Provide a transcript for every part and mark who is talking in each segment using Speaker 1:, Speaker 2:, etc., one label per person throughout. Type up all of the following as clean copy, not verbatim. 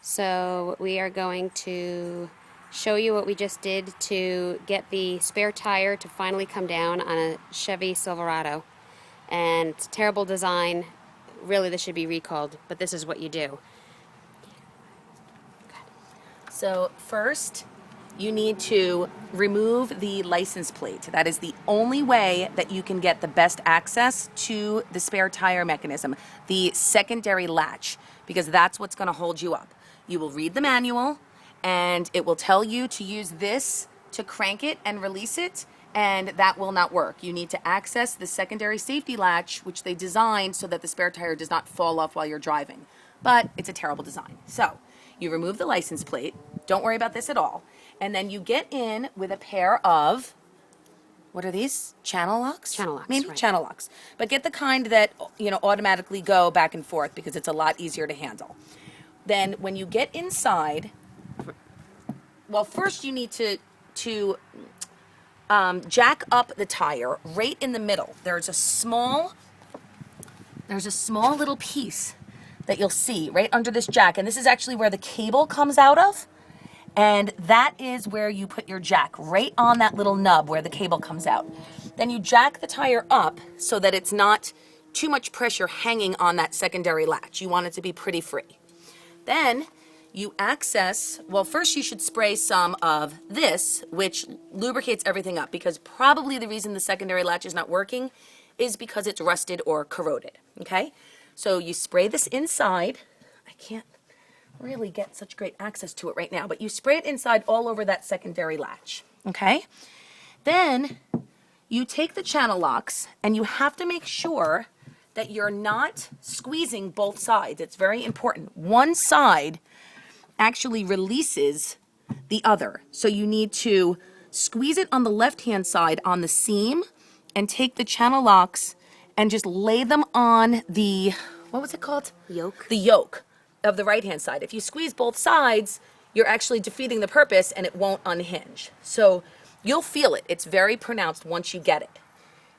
Speaker 1: So we are going to show you what we just did to get the spare tire to finally come down on a Chevy Silverado. And it's a terrible design. Really, this should be recalled, but this is what you do.
Speaker 2: So first, you need to remove the license plate. That is the only way that you can get the best access to the spare tire mechanism, the secondary latch, because that's what's going to hold you up. You will read the manual, and it will tell you to use this to crank it and release it, and that will not work. You need to access the secondary safety latch, which they designed so that the spare tire does not fall off while you're driving. But it's a terrible design. So you remove the license plate. Don't worry about this at all. And then you get in with a pair of, what are these? Channel locks?
Speaker 1: Channel locks,
Speaker 2: Maybe
Speaker 1: right.
Speaker 2: channel locks. But get the kind that, automatically go back and forth because it's a lot easier to handle. Then when you get inside, well, first you need to jack up the tire right in the middle. There's a small little piece that you'll see right under this jack, and this is actually where the cable comes out of, and that is where you put your jack, right on that little nub where the cable comes out. Then you jack the tire up so that it's not too much pressure hanging on that secondary latch. You want it to be pretty free. Then you access, well, first you should spray some of this, which lubricates everything up, because probably the reason the secondary latch is not working is because it's rusted or corroded, okay? So you spray this inside. I can't really get such great access to it right now, but you spray it inside all over that secondary latch, okay? Then you take the channel locks, and you have to make sure that you're not squeezing both sides. It's very important. One side actually releases the other. So you need to squeeze it on the left-hand side on the seam and take the channel locks and just lay them on the, what was it called?
Speaker 1: Yoke.
Speaker 2: The yoke of the right-hand side. If you squeeze both sides, you're actually defeating the purpose and it won't unhinge. So you'll feel it. It's very pronounced once you get it.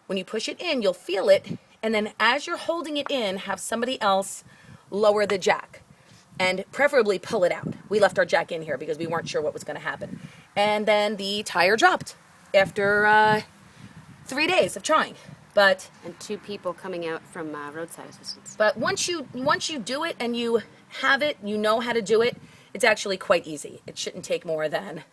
Speaker 2: When you push it in, you'll feel it, and then as you're holding it in, have somebody else lower the jack. And preferably pull it out. We left our jack in here because we weren't sure what was going to happen. And then the tire dropped after 3 days of trying.
Speaker 1: And 2 people coming out from roadside assistance.
Speaker 2: But once you do it and you have it, you know how to do it, it's actually quite easy. It shouldn't take more than,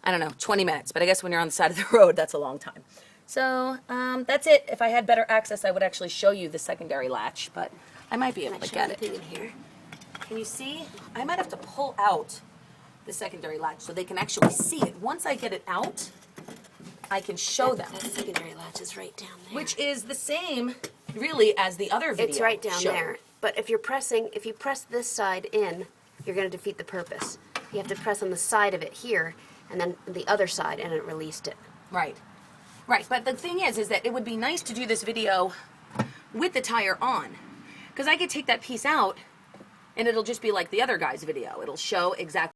Speaker 2: 20 minutes. But I guess when you're on the side of the road, that's a long time. So that's it. If I had better access, I would actually show you the secondary latch, but I might be able to get it.
Speaker 1: In here.
Speaker 2: Can you see? I might have to pull out the secondary latch so they can actually see it. Once I get it out, I can show them.
Speaker 1: That secondary latch is right down there.
Speaker 2: Which is the same, really, as the other video.
Speaker 1: It's right down
Speaker 2: showed.
Speaker 1: there. But if you press this side in, you're going to defeat the purpose. You have to press on the side of it here, and then the other side, and it released it.
Speaker 2: Right. Right. But the thing is that it would be nice to do this video with the tire on. Because I could take that piece out, and it'll just be like the other guy's video. It'll show exactly